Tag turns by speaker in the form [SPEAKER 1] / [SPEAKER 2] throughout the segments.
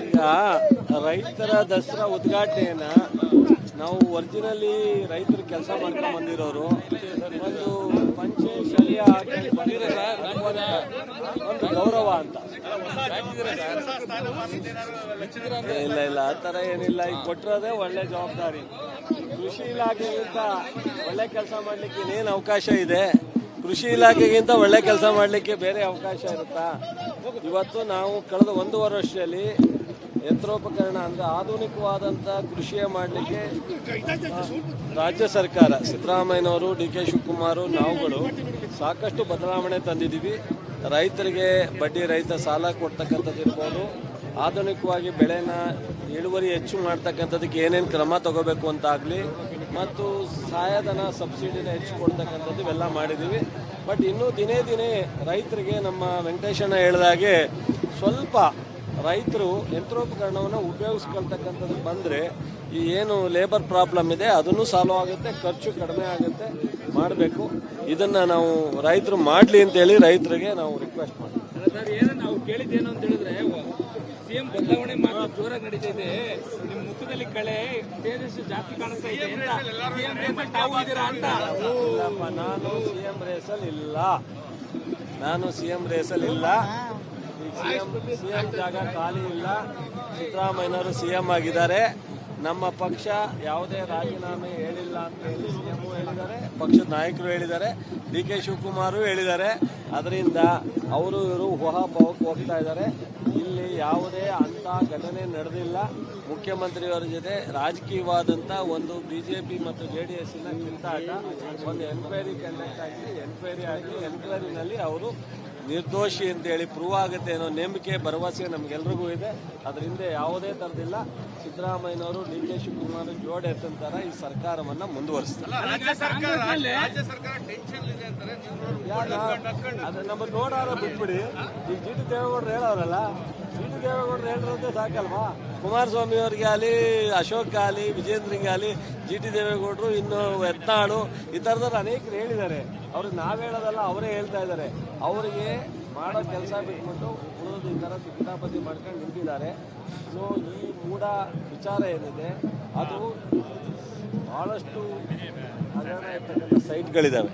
[SPEAKER 1] ಈಗ ರೈತರ ದಸರಾ ಉದ್ಘಾಟನೆಯನ್ನ ನಾವು ಒರಿಜಿನಲಿ ರೈತರು ಕೆಲಸ ಮಾಡ್ಕೊಂಡು ಬಂದಿರೋರು ಒಂದು ಪಂಚೆ ಶಲ್ಯ ಒಂದು ಗೌರವ ಅಂತ. ಇಲ್ಲ ಇಲ್ಲ ಆ ಥರ ಏನಿಲ್ಲ. ಈಗ ಕೊಟ್ಟಿರೋದೇ ಒಳ್ಳೆ ಜವಾಬ್ದಾರಿ. ಕೃಷಿ ಇಲಾಖೆಗಿಂತ ಒಳ್ಳೆ ಕೆಲಸ ಮಾಡ್ಲಿಕ್ಕೆ ಇನ್ನೇನು ಅವಕಾಶ ಇದೆ? ಕೃಷಿ ಇಲಾಖೆಗಿಂತ ಒಳ್ಳೆ ಕೆಲಸ ಮಾಡಲಿಕ್ಕೆ ಬೇರೆ ಅವಕಾಶ ಇರುತ್ತಾ? ಇವತ್ತು ನಾವು ಕಳೆದ 1.5 ವರ್ಷದಲ್ಲಿ ಯಂತ್ರೋಪಕರಣ ಅಂದರೆ ಆಧುನಿಕವಾದಂಥ ಕೃಷಿಯ ಮಾಡಲಿಕ್ಕೆ ರಾಜ್ಯ ಸರ್ಕಾರ ಸಿದ್ದರಾಮಯ್ಯನವರು, ಡಿ ಕೆ ಶಿವಕುಮಾರ್, ನಾವುಗಳು ಸಾಕಷ್ಟು ಬದಲಾವಣೆ ತಂದಿದ್ದೀವಿ. ರೈತರಿಗೆ ಬಡ್ಡಿ ರಹಿತ ಸಾಲ ಕೊಡ್ತಕ್ಕಂಥದ್ದು ಇರ್ಬೋದು, ಆಧುನಿಕವಾಗಿ ಬೆಳೆನ ಇಳುವರಿ ಹೆಚ್ಚು ಮಾಡ್ತಕ್ಕಂಥದ್ದಕ್ಕೆ ಏನೇನು ಕ್ರಮ ತಗೋಬೇಕು ಅಂತ ಆಗಲಿ, ಮತ್ತು ಸಹಾಯಧನ ಸಬ್ಸಿಡಿನ ಹೆಚ್ಚು ಕೊಡ್ತಕ್ಕಂಥದ್ದು ಇವೆಲ್ಲ ಮಾಡಿದ್ದೀವಿ. ಬಟ್ ಇನ್ನೂ ದಿನೇ ದಿನೇ ರೈತರಿಗೆ ನಮ್ಮ ವೆಂಕಟೇಶಣ್ಣ ಹೇಳಿದಾಗೆ ಸ್ವಲ್ಪ ರೈತರು ಯಂತ್ರೋಪಕರಣವನ್ನು ಉಪಯೋಗಿಸ್ಕೊಳ್ತಕ್ಕಂಥದ್ದು ಬಂದರೆ ಈ ಏನು ಲೇಬರ್ ಪ್ರಾಬ್ಲಮ್ ಇದೆ ಅದನ್ನು ಸಾಲ್ವ್ ಆಗುತ್ತೆ, ಖರ್ಚು ಕಡಿಮೆ ಆಗುತ್ತೆ. ಮಾಡಬೇಕು. ಇದನ್ನು ನಾವು ರೈತರು ಮಾಡಲಿ ಅಂತೇಳಿ ರೈತರಿಗೆ ನಾವು ರಿಕ್ವೆಸ್ಟ್ ಮಾಡ್ತೀವಿ.
[SPEAKER 2] ನಾವು ಕೇಳಿದ್ದೇನು ಅಂತ ಹೇಳಿದ್ರೆ ಸಿಎಂ ಬದಲಾವಣೆ ಮಾತ್ರ ಜೋರಾಗಿ ನಡೀತಿದೆ, ನಿಮ್ಮ ಮುಖದಲ್ಲಿ ಕಳೆ ತೇಜಸ್ಸು ಜಾಸ್ತಿ ಕಾಣಿಸ್ತಾ ಇದೆ ಅಂತ.
[SPEAKER 1] ನಾನು ಸಿಎಂ ರೇಸಲ್ಲಿ ಇಲ್ಲ. ಸಿಎಂ ಜಾಗ ಖಾಲಿ ಇಲ್ಲ. ಸಿದ್ದರಾಮಯ್ಯನವರು ಸಿಎಂ ಆಗಿದ್ದಾರೆ. ನಮ್ಮ ಪಕ್ಷ ಯಾವುದೇ ರಾಜೀನಾಮೆ ಹೇಳಿಲ್ಲ ಅಂತ ಹೇಳಿ ಸಿಎಂ ಹೇಳಿದ್ದಾರೆ, ಪಕ್ಷದ ನಾಯಕರು ಹೇಳಿದ್ದಾರೆ, ಡಿ ಕೆ ಶಿವಕುಮಾರ್ ಹೇಳಿದ್ದಾರೆ. ಅದರಿಂದ ಅವರು ಇವರು ಊಹಾಭಾವಕ್ಕೆ ಹೋಗ್ತಾ ಇದ್ದಾರೆ. ಇಲ್ಲಿ ಯಾವುದೇ ಅಂಥ ಘಟನೆ ನಡೆದಿಲ್ಲ. ಮುಖ್ಯಮಂತ್ರಿಯವರ ಜೊತೆ ರಾಜಕೀಯವಾದಂಥ ಒಂದು ಬಿಜೆಪಿ ಮತ್ತು JDSನ ಕಿತ್ತಾಟ, ಒಂದು ಎನ್ಕ್ವೈರಿ ಕಂಡಕ್ಟ್ ಆಗಿದೆ. ಎನ್ಕ್ವೈರಿನಲ್ಲಿ ಅವರು ನಿರ್ದೋಷಿ ಅಂತೇಳಿ ಪ್ರೂವ್ ಆಗುತ್ತೆ ಅನ್ನೋ ನಂಬಿಕೆ, ಭರವಸೆ ನಮಗೆಲ್ರಿಗೂ ಇದೆ. ಅದರಿಂದ ಯಾವುದೇ ಥರದಿಲ್ಲ. ಸಿದ್ದರಾಮಯ್ಯನವರು, ಡಿ ಕೆ ಶಿವಕುಮಾರ್ ಜೋಡಿ ಎತ್ತಂತಾರ ಈ ಸರ್ಕಾರವನ್ನ ಮುಂದುವರಿಸ್ತಾರೆ. ಅದು ನಮ್ಮ ನೋಡಾರ ಬಿಟ್ಬಿಡಿ. ಈಗ ಜಿ ಟಿ ದೇವೇಗೌಡರು ಹೇಳೋರಲ್ಲ, ಜಿ ಟಿ ದೇವೇಗೌಡರು ಹೇಳಿರೋದೇ ಸಾಕಲ್ವಾ? ಕುಮಾರಸ್ವಾಮಿ ಅವ್ರಿಗೆ ಆಗಲಿ, ಅಶೋಕ್ ಆಗಲಿ, ವಿಜೇಂದ್ರಂಗೆ ಆಗಲಿ, ಜಿ ಟಿ ದೇವೇಗೌಡರು, ಇನ್ನು ಯತ್ನಾಳು, ಈ ಥರದವ್ರು ಅನೇಕರು ಹೇಳಿದ್ದಾರೆ. ಅವ್ರಿಗೆ ನಾವು ಹೇಳೋದಲ್ಲ, ಅವರೇ ಹೇಳ್ತಾ ಇದ್ದಾರೆ. ಅವರಿಗೆ ಮಾಡೋ ಕೆಲಸ ಬಿಟ್ಬಿಟ್ಟು ಉಳಿದು ಈ ಥರ ಕಿತಾಪತಿ ಮಾಡ್ಕೊಂಡು ನಿಂತಿದ್ದಾರೆ. ಸೊ ಈ ಮೂಢ ವಿಚಾರ ಏನಿದೆ ಅದು ಬಹಳಷ್ಟು ಹಗರಣ ಇರ್ತಕ್ಕಂಥ ಸೈಟ್ಗಳಿದ್ದಾವೆ.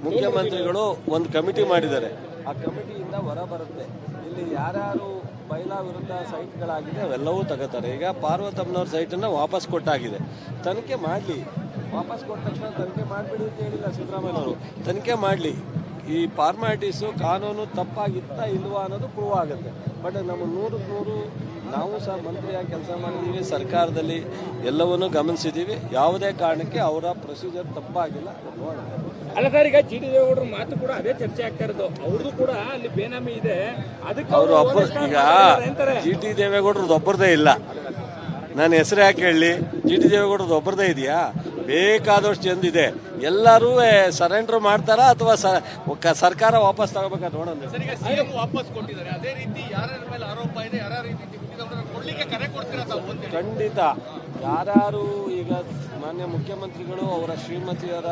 [SPEAKER 1] ಮುಖ್ಯಮಂತ್ರಿಗಳು ಒಂದು ಕಮಿಟಿ ಮಾಡಿದ್ದಾರೆ. ಆ ಕಮಿಟಿಯಿಂದ ಹೊರ ಬರುತ್ತೆ. ಇಲ್ಲಿ ಯಾರ್ಯಾರು ಬೈಲಾ ವಿರುದ್ಧ ಸೈಟ್ಗಳಾಗಿದೆ ಅವೆಲ್ಲವೂ ತಗೋತಾರೆ. ಈಗ ಪಾರ್ವತಮ್ಮನವ್ರ ಸೈಟನ್ನು ವಾಪಸ್ ಕೊಟ್ಟಾಗಿದೆ. ತನಿಖೆ ಮಾಡಲಿ. ವಾಪಸ್ ಕೊಟ್ಟ ತಕ್ಷಣ ತನಿಖೆ ಮಾಡಿಬಿಡಿ ಅಂತ ಹೇಳಿಲ್ಲ ಸಿದ್ದರಾಮಯ್ಯನವರು. ತನಿಖೆ ಮಾಡಲಿ. ಈ ಫಾರ್ಮಾಲಿಟೀಸು ಕಾನೂನು ತಪ್ಪಾಗಿತ್ತಾ ಇಲ್ವಾ ಅನ್ನೋದು ಪ್ರೂವ್ ಆಗುತ್ತೆ. ಬಟ್ ನಮ್ಮ 100% ನಾವು ಸಹ ಮಂತ್ರಿಯಾಗಿ ಕೆಲಸ ಮಾಡಿದ್ದೀವಿ, ಸರ್ಕಾರದಲ್ಲಿ ಎಲ್ಲವನ್ನೂ ಗಮನಿಸಿದ್ದೀವಿ. ಯಾವುದೇ ಕಾರಣಕ್ಕೆ ಅವರ ಪ್ರೊಸೀಜರ್ ತಪ್ಪಾಗಿಲ್ಲ.
[SPEAKER 2] ಅಲ್ಲ ಸರ್, ಈಗ ಜಿ ಟಿ ದೇವೇಗೌಡರ ಮಾತು ಕೂಡ ಅದೇ ಚರ್ಚೆ ಆಗ್ತಾ ಇರೋದು. ಅವ್ರದ್ದು ಕೂಡ ಅಲ್ಲಿ ಬೇನಾಮಿ ಇದೆ, ಅದಕ್ಕೆ ಅವರು
[SPEAKER 1] ಈಗ ಜಿ ಟಿ ದೇವೇಗೌಡರದ್ದು ಒಬ್ಬರದೇ ಇಲ್ಲ. ನಾನು ಹೆಸರು ಯಾಕೆ ಹೇಳಿ? ಜಿ ಟಿ ದೇವೇಗೌಡರದ್ದು ಒಬ್ಬರದೇ ಇದೆಯಾ? ಬೇಕಾದಷ್ಟು ಜನದಿದೆ. ಎಲ್ಲರೂ ಸರೆಂಡರ್ ಮಾಡ್ತಾರ ಅಥವಾ ಸರ್ಕಾರ ವಾಪಸ್ ತಗೋಬೇಕಾ ನೋಡೋಣ. ಖಂಡಿತ ಯಾರ್ಯಾರು ಈಗ ಮಾನ್ಯ ಮುಖ್ಯಮಂತ್ರಿಗಳು ಅವರ ಶ್ರೀಮತಿಯವರ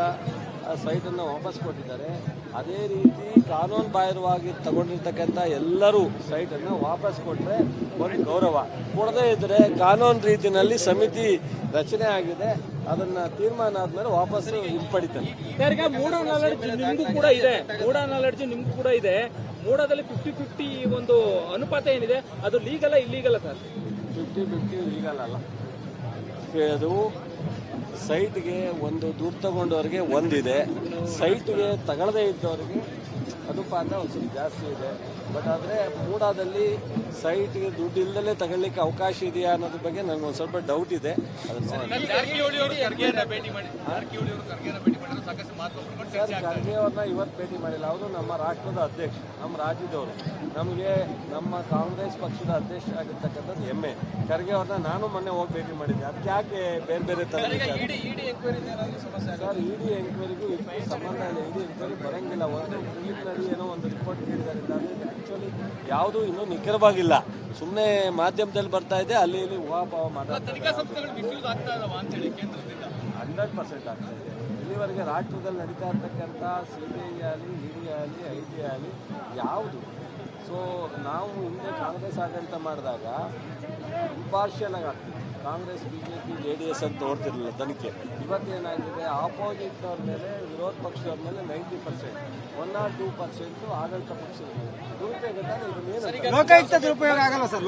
[SPEAKER 1] ಸೈಟನ್ನು ವಾಪಸ್ ಕೊಟ್ಟಿದ್ದಾರೆ, ಅದೇ ರೀತಿ ಕಾನೂನು ಬಾಹಿರವಾಗಿ ತಗೊಂಡಿರ್ತಕ್ಕಂಥ ಎಲ್ಲರೂ ಸೈಟನ್ನು ವಾಪಸ್ ಕೊಟ್ಟರೆ ಒಂದು ಗೌರವ. ಕೊಡದೇ ಇದ್ದರೆ ಕಾನೂನು ರೀತಿಯಲ್ಲಿ ಸಮಿತಿ ರಚನೆ ಆಗಿದೆ, ಅದನ್ನ ತೀರ್ಮಾನ ಆದ್ಮೇಲೆ ವಾಪಸ್ ಹಿಂಪಡಿತಾರೆ.
[SPEAKER 2] ಮೂಢ ನಾಲೆಡ್ಜ್ ನಿಮ್ಗೂ ಕೂಡ ಇದೆ, ನಿಮ್ಗೂ ಕೂಡ ಇದೆ. ಮೂಢದಲ್ಲಿ 50-50 ಒಂದು ಅನುಪಾತ ಏನಿದೆ, ಅದು ಲೀಗಲ್ ಇಲ್ಲೀಗಲ್ ಸರ್?
[SPEAKER 1] 50-50 ಲೀಗಲ್ ಅಲ್ಲ. ಅದು ಸೈಟ್ಗೆ ಒಂದು ದುಡ್ಡು ತಗೊಂಡವ್ರಿಗೆ ಒಂದಿದೆ, ಸೈಟ್ಗೆ ತಗೊಳ್ಳದೇ ಇದ್ದವ್ರಿಗೆ ಅನುಪಾತ ಒಂದು ಸ್ವಲ್ಪ ಜಾಸ್ತಿ ಇದೆ. ಬಟ್ ಆದರೆ ಮೂಡಾದಲ್ಲಿ ಸೈಟ್ಗೆ ದುಡ್ಡು ಇಲ್ಲದಲ್ಲೇ ತಗೊಳ್ಳಿಕ್ಕೆ ಅವಕಾಶ ಇದೆಯಾ ಅನ್ನೋದ್ರ ಬಗ್ಗೆ ನನಗೆ ಒಂದು ಸ್ವಲ್ಪ ಡೌಟ್ ಇದೆ. ಖರ್ಗೆ ಅವ್ರನ್ನ ಇವತ್ತು ಭೇಟಿ ಮಾಡಿಲ್ಲ. ಅವರು ನಮ್ಮ ರಾಷ್ಟ್ರದ ಅಧ್ಯಕ್ಷ, ನಮ್ಮ ರಾಜ್ಯದವರು. ನಮಗೆ ನಮ್ಮ ಕಾಂಗ್ರೆಸ್ ಪಕ್ಷದ ಅಧ್ಯಕ್ಷ ಆಗಿರ್ತಕ್ಕಂಥದ್ದು ಹೆಮ್ಮೆ. ಖರ್ಗೆ ಅವ್ರನ್ನ ನಾನು ಮೊನ್ನೆ ಹೋಗಿ ಭೇಟಿ ಮಾಡಿದ್ದೆ. ಅದಕ್ಕೆ ಯಾಕೆ ಬೇರೆ ಬೇರೆ ಥರ ಸರ್? ಇಡಿ ಎಂಕ್ವೈರಿಗೂ ಇದಕ್ಕೂ ಸಂಬಂಧ ಇಲ್ಲ. ಇಡಿ ಎಂಕ್ವೈರಿ ಬರೋಂಗಿಲ್ಲ. ಒಂದು ಪ್ರಿಲಿಮಿನರಿ ಏನೋ ಒಂದು ರಿಪೋರ್ಟ್ ನೀಡಿದ್ದಾರೆ. ಆ್ಯಕ್ಚುಲಿ ಯಾವುದೂ ಇನ್ನೂ ನಿಖರವಾಗಿಲ್ಲ. ಸುಮ್ಮನೆ ಮಾಧ್ಯಮದಲ್ಲಿ ಬರ್ತಾ ಇದೆ, ಅಲ್ಲಿ ಇಲ್ಲಿ ಊಹಾಭಾವ ಮಾತಾಡ್ತಾರೆ. 100% ಆಗ್ತಾ ಇದೆ. ಇಲ್ಲಿವರೆಗೆ ರಾಷ್ಟ್ರದಲ್ಲಿ ನಡೀತಾ ಇರ್ತಕ್ಕಂಥ CBI ಆಗಲಿ, ED ಆಗಲಿ, IT ಆಗಲಿ ಯಾವುದು. ಸೊ ನಾವು ಹಿಂದೆ ಕಾಂಗ್ರೆಸ್ ಆಡಳಿತ ಮಾಡಿದಾಗ ಇಂಪಾರ್ಷಿಯಲ್ ಆಗಿ ಆಗ್ತಿತ್ತು. ಕಾಂಗ್ರೆಸ್ BJP JDS ಅಂತ ನೋಡ್ತಿರಲಿಲ್ಲ ತನಿಖೆ. ಇವತ್ತೇನಾಗಿದೆ, ಆಪೋಸಿಟ್ನವ್ರ ಮೇಲೆ, ವಿರೋಧ ಪಕ್ಷದವ್ರ ಮೇಲೆ 90%, 1 or 2% ಆಡಳಿತ ಪಕ್ಷದ ಮೇಲೆ ದುರುಪಯೋಗ ತಾನೇ. ಇದನ್ನೇನು
[SPEAKER 3] ಲೋಕಾಯುಕ್ತ ದುರುಪಯೋಗ ಆಗಲ್ಲ ಸರ್?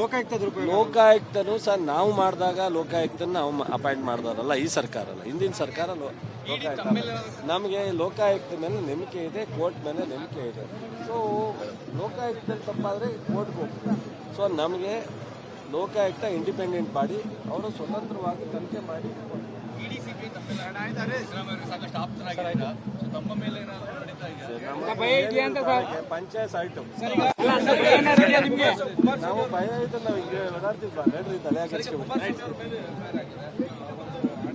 [SPEAKER 1] ಲೋಕಾಯುಕ್ತನು ಸರ್ ನಾವು ಮಾಡಿದಾಗ ಲೋಕಾಯುಕ್ತನ ನಾವು ಅಪಾಯಿಂಟ್ ಮಾಡಿದವರಲ್ಲ ಈ ಸರ್ಕಾರ ಅಲ್ಲ, ಹಿಂದಿನ ಸರ್ಕಾರ ಲೋಕಾಯುಕ್ತ. ನಮಗೆ ಲೋಕಾಯುಕ್ತ ಮೇಲೆ ನಂಬಿಕೆ ಇದೆ, ಕೋರ್ಟ್ ಮೇಲೆ ನಂಬಿಕೆ ಇದೆ. ಸೊ ಲೋಕಾಯುಕ್ತದಲ್ಲಿ ತಪ್ಪಾದರೆ ಕೋರ್ಟ್ಗೆ ಹೋಗ್ತಾರೆ. ಸೊ ನಮಗೆ ಲೋಕಾಯುಕ್ತ ಇಂಡಿಪೆಂಡೆಂಟ್ ಬಾಡಿ, ಅವರು ಸ್ವತಂತ್ರವಾಗಿ ತನಿಖೆ ಮಾಡಿ ಪಂಚಾಯತ್ ಆಯ್ತು. ನಾವು ಭಯ ಆಯ್ತು, ನಾವು ಈಗ ಓಡಾಡ್ತೀವಿ ನೋಡ್ರಿ ತಲೆ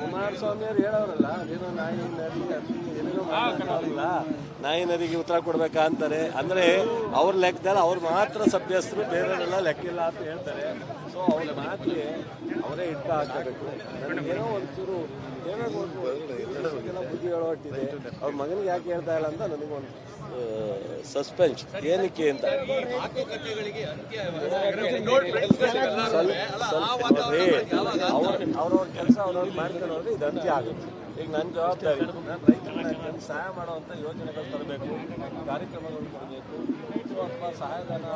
[SPEAKER 1] ಕುಮಾರಸ್ವಾಮಿ ಅವ್ರು ಹೇಳೋರಲ್ಲ, ಏನೋ ನಾಯಿ ನರಿ ಏನೇನೋ ಮಾತಾಡೋರಲ್ಲ, ನಾಯಿ ನರಿಗೆ ಉತ್ತರ ಕೊಡ್ಬೇಕಾ ಅಂತಾರೆ. ಅಂದರೆ ಅವ್ರ ಲೆಕ್ಕದಲ್ಲಿ ಅವ್ರು ಮಾತ್ರ ಸಭ್ಯಸ್ಥರು, ಬೇರೆಯವರೆಲ್ಲ ಲೆಕ್ಕಿಲ್ಲ ಅಂತ ಹೇಳ್ತಾರೆ. ಸೊ ಅವ್ರ ಮಾತಿಗೆ ಅವರೇ ಇಟ್ಟ ಹಾಕಬೇಕು. ನನಗೇನೋ ಒಂಚೂರು ಬುದ್ಧಿ ಹೇಳೋಟ್ಟಿದೆ, ಅವ್ರ ಮಗನಿಗೆ ಯಾಕೆ ಹೇಳ್ತಾ ಇಲ್ಲ ಅಂತ ನನಗೊಂದು ಸಸ್ಪೆನ್ಸ್. ಏನಕ್ಕೆ ಅಂತ ಅವ್ರವ್ರ ಕೆಲಸ ಅವ್ರವ್ರು ಮಾಡ್ಕೊಳ್ಳೋದ್ರೆ ಇದು ಅಂತ್ಯ ಆಗುತ್ತೆ. ಈಗ ನನ್ನ ಜವಾಬ್ದಾರಿ, ನಾನು ರೈತರನ್ನ ಸಹಾಯ ಮಾಡುವಂಥ ಯೋಜನೆಗಳು ತರಬೇಕು, ಕಾರ್ಯಕ್ರಮಗಳು ತರಬೇಕು. ಅಥವಾ ಸಹಾಯಧನ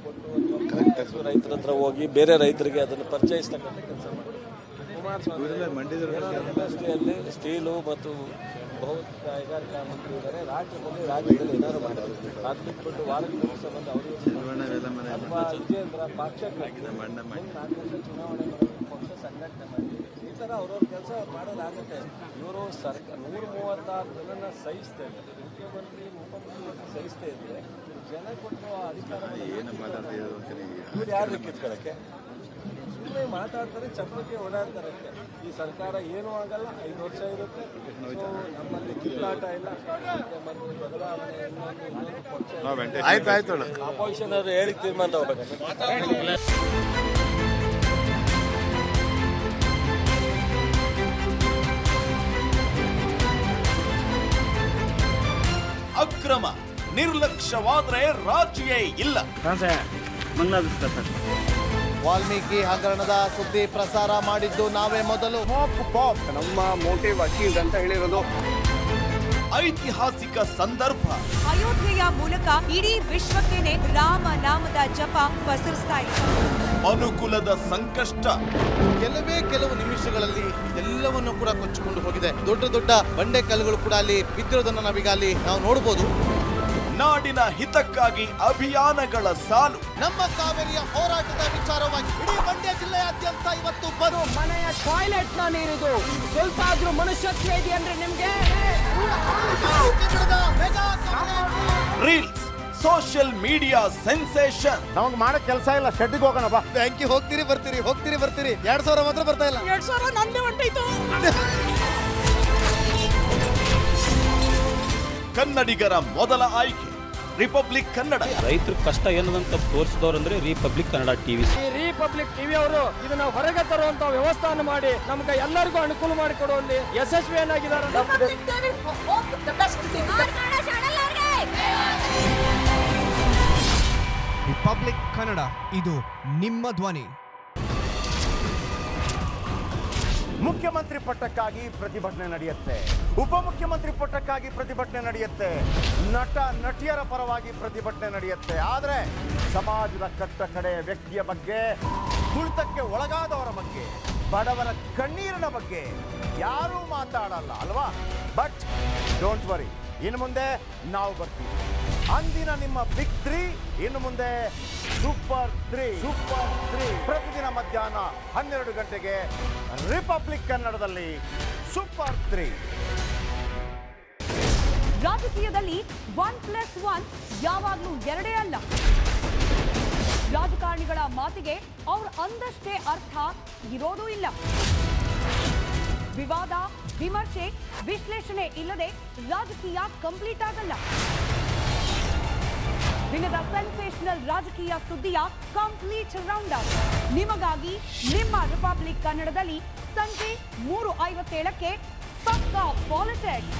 [SPEAKER 1] ಕೊಟ್ಟು ರೈತರ ಹತ್ರ ಹೋಗಿ ಬೇರೆ ರೈತರಿಗೆ ಅದನ್ನು ಪರಿಚಯಿಸ್ತಕ್ಕಂಥ ಕೆಲಸ ಮಾಡಿ. ಕುಮಾರಸ್ವಾಮಿ ಸ್ಟೀಲು ಮತ್ತು ಬಹುತೇಕ ಕೈಗಾರಿಕಾ ಮಂತ್ರಿ ಇದ್ದಾರೆ. ರಾಜ್ಯದಲ್ಲಿ ಏನಾದ್ರು ಮಾಡಬೇಕು. ಅದು ಬಿಟ್ಬಿಟ್ಟು ವಾರಕ್ಕೆ ದಿವಸ ಬಂದು ಅವರಿಗೆ ಅಥವಾ ವಿಜೇಂದ್ರ ಪಕ್ಷ 4 ವರ್ಷ ಚುನಾವಣೆ ಮಾಡಿ ಪಕ್ಷ ಸಂಘಟನೆ ಮಾಡಿ ಈ ಥರ ಅವ್ರವ್ರ ಕೆಲಸ ಮಾಡೋದಾಗುತ್ತೆ. ಇವರು ಸರ್ಕಾರ 136 ಜನನ ಸಹಿಸ್ತಾ ಇದ್ದಾರೆ. ಮುಖ್ಯಮಂತ್ರಿ ಉಪಮುಖ್ಯಮಂತ್ರಿ ಸಹಿಸ್ತಾ ಇದ್ರೆ ಜನ ಕೊಟ್ಟು ಅಧಿಕಾರ ಇವ್ರು ಯಾರು ಕಿತ್ಕೊಳ್ಳೋಕ್ಕೆ? ಸುಮ್ಮನೆ ಮಾತಾಡ್ತಾರೆ, ಚಪ್ಪಕ್ಕೆ ಓಡಾಡ್ತಾರೆ. ಈ ಸರ್ಕಾರ ಏನೂ ಆಗಲ್ಲ, 5 ವರ್ಷ ಇರುತ್ತೆ. ಸೊ ನಮ್ಮಲ್ಲಿ ಕಿತ್ತಾಟ ಇಲ್ಲ, ಮುಖ್ಯಮಂತ್ರಿ ಬದಲಾವಣೆ
[SPEAKER 3] ಆಯ್ತು
[SPEAKER 1] ಅಪೋಸಿಷನ್ ಅವರು ಹೇಳಿ ತೀರ್ಮಾನ ತಗೋಬೇಕು.
[SPEAKER 4] ಅಕ್ರಮ ನಿರ್ಲಕ್ಷ್ಯವಾದ್ರೆ ರಾಜಿಯೇ ಇಲ್ಲ.
[SPEAKER 5] ವಾಲ್ಮೀಕಿ ಹಗರಣದ ಸುದ್ದಿ ಪ್ರಸಾರ ಮಾಡಿದ್ದು ನಾವೇ ಮೊದಲು.
[SPEAKER 3] ನಮ್ಮ ಮೋಟಿವ್ ಅಚೀವ್ಡ್ ಅಂತ ಹೇಳಿರೋದು.
[SPEAKER 4] ಐತಿಹಾಸಿಕ ಸಂದರ್ಭ.
[SPEAKER 6] ಅಯೋಧ್ಯೆಯ ಮೂಲಕ ಇಡೀ ವಿಶ್ವಕ್ಕೇನೆ ರಾಮ ನಾಮದ ಜಪ ಪಸರಿಸ್ತಾ ಇದೆ.
[SPEAKER 4] ಅನುಕೂಲದ ಸಂಕಷ್ಟ.
[SPEAKER 5] ಕೆಲವು ನಿಮಿಷಗಳಲ್ಲಿ ಎಲ್ಲವನ್ನು ಕೂಡ ಕೊಚ್ಚಿಕೊಂಡು ಹೋಗಿದೆ. ದೊಡ್ಡ ದೊಡ್ಡ ಬಂಡೆ ಕಲ್ಲುಗಳು ಕೂಡ ಅಲ್ಲಿ ಬಿದ್ದಿರೋದನ್ನ ನಾವೀಗ ಅಲ್ಲಿ ನಾವು ನೋಡಬಹುದು.
[SPEAKER 4] ನಾಡಿನ ಹಿತಕ್ಕಾಗಿ ಅಭಿಯಾನಗಳ ಸಾಲು.
[SPEAKER 5] ನಮ್ಮ ಕಾವೇರಿಯ ಹೋರಾಟದ ವಿಚಾರವಾಗಿ ಇಡೀ ಮಂಡ್ಯ ಜಿಲ್ಲೆಯಾದ್ಯಂತ ಇವತ್ತು ಬರೋ
[SPEAKER 7] ಮನೆಯ ಟಾಯ್ಲೆಟ್ ನ ನೀರಿದು ಸ್ವಲ್ಪ ಆದ್ರೂ ಮನುಷ್ಯತ್ವ ಇದೆ ಅಂದ್ರೆ ನಿಮ್ಗೆ.
[SPEAKER 4] Reels, social media sensation.
[SPEAKER 3] ನಮಗೆ ಮಾಡೋ ಕೆಲಸ ಇಲ್ಲ, ಶೆಡ್ಡಿಗೆ ಹೋಗೋಣ ಬಾ.
[SPEAKER 5] ಬ್ಯಾಂಕಿಗೆ ಹೋಗ್ತೀರಿ ಬರ್ತೀರಿ 2000 ಮಾತ್ರ ಬರ್ತಾ ಇಲ್ಲ.
[SPEAKER 7] 2000 ನಂದೇ ಹೊಂಟೈತು.
[SPEAKER 4] ಕನ್ನಡಿಗರ ಮೊದಲ ಆಯ್ಕೆ ರಿಪಬ್ಲಿಕ್ ಕನ್ನಡ.
[SPEAKER 2] ರೈತರ ಕಷ್ಟ ಏನದಂತ ತೋರಿಸಿದವ್ರು ಅಂದ್ರೆ ರಿಪಬ್ಲಿಕ್ ಕನ್ನಡ ಟಿವಿ.
[SPEAKER 7] ಈ ರಿಪಬ್ಲಿಕ್ ಟಿವಿ ಅವರು ಇದನ್ನ ಹೊರಗೆ ತರುವಂತ ವ್ಯವಸ್ಥಾನ ಮಾಡಿ ನಮ್ಗೆ ಎಲ್ಲರಿಗೂ ಅನುಕೂಲ ಮಾಡಿಕೊಡುವಲ್ಲಿ ಯಶಸ್ವಿಯನ್ನಾಗಿದ್ದಾರೆ.
[SPEAKER 8] ರಿಪಬ್ಲಿಕ್ ಕನ್ನಡ, ಇದು ನಿಮ್ಮ ಧ್ವನಿ.
[SPEAKER 3] ಮುಖ್ಯಮಂತ್ರಿ ಪಟ್ಟಕ್ಕಾಗಿ ಪ್ರತಿಭಟನೆ ನಡೆಯುತ್ತೆ, ಉಪಮುಖ್ಯಮಂತ್ರಿ ಪಟ್ಟಕ್ಕಾಗಿ ಪ್ರತಿಭಟನೆ ನಡೆಯುತ್ತೆ, ನಟ ನಟಿಯರ ಪರವಾಗಿ ಪ್ರತಿಭಟನೆ ನಡೆಯುತ್ತೆ. ಆದರೆ ಸಮಾಜದ ಕಟ್ಟ ಕಡೆ ವ್ಯಕ್ತಿಯ ಬಗ್ಗೆ, ತುಳಿತಕ್ಕೆ ಒಳಗಾದವರ ಬಗ್ಗೆ, ಬಡವರ ಕಣ್ಣೀರಿನ ಬಗ್ಗೆ ಯಾರೂ ಮಾತಾಡಲ್ಲ ಅಲ್ವಾ? ಬಟ್ ಡೋಂಟ್ ವರಿ, ಇನ್ನು ಮುಂದೆ ನಾವು ಬರ್ತೀವಿ. ಅಂದಿನ ನಿಮ್ಮ ಬಿಗ್ 3 ಇನ್ನು ಮುಂದೆ ಸೂಪರ್ 3 ಪ್ರತಿದಿನ ಮಧ್ಯಾಹ್ನ 12 ಗಂಟೆಗೆ ರಿಪಬ್ಲಿಕ್ ಕನ್ನಡದಲ್ಲಿ ಸೂಪರ್ 3.
[SPEAKER 6] ರಾಜಕೀಯದಲ್ಲಿ 1+1 ಯಾವಾಗ್ಲೂ 2 ಅಲ್ಲ. ರಾಜಕಾರಣಿಗಳ ಮಾತಿಗೆ ಅವ್ರು ಅಂದಷ್ಟೇ ಅರ್ಥ ಇರೋದೂ ಇಲ್ಲ. ವಿವಾದ, ವಿಮರ್ಶೆ, ವಿಶ್ಲೇಷಣೆ ಇಲ್ಲದೆ ರಾಜಕೀಯ ಕಂಪ್ಲೀಟ್ ಆಗಲ್ಲ. ದಿನದ ಸೆನ್ಸೇಷನಲ್ ರಾಜಕೀಯ ಸುದ್ದಿಯ ಕಂಪ್ಲೀಟ್ ರೌಂಡ್ ಅಪ್ ನಿಮಗಾಗಿ ನಿಮ್ಮ ರಿಪಬ್ಲಿಕ್ ಕನ್ನಡದಲ್ಲಿ ಸಂಜೆ 3:57ಕ್ಕೆ ಪಕ್ಕಾ ಪಾಲಿಟಿಕ್ಸ್.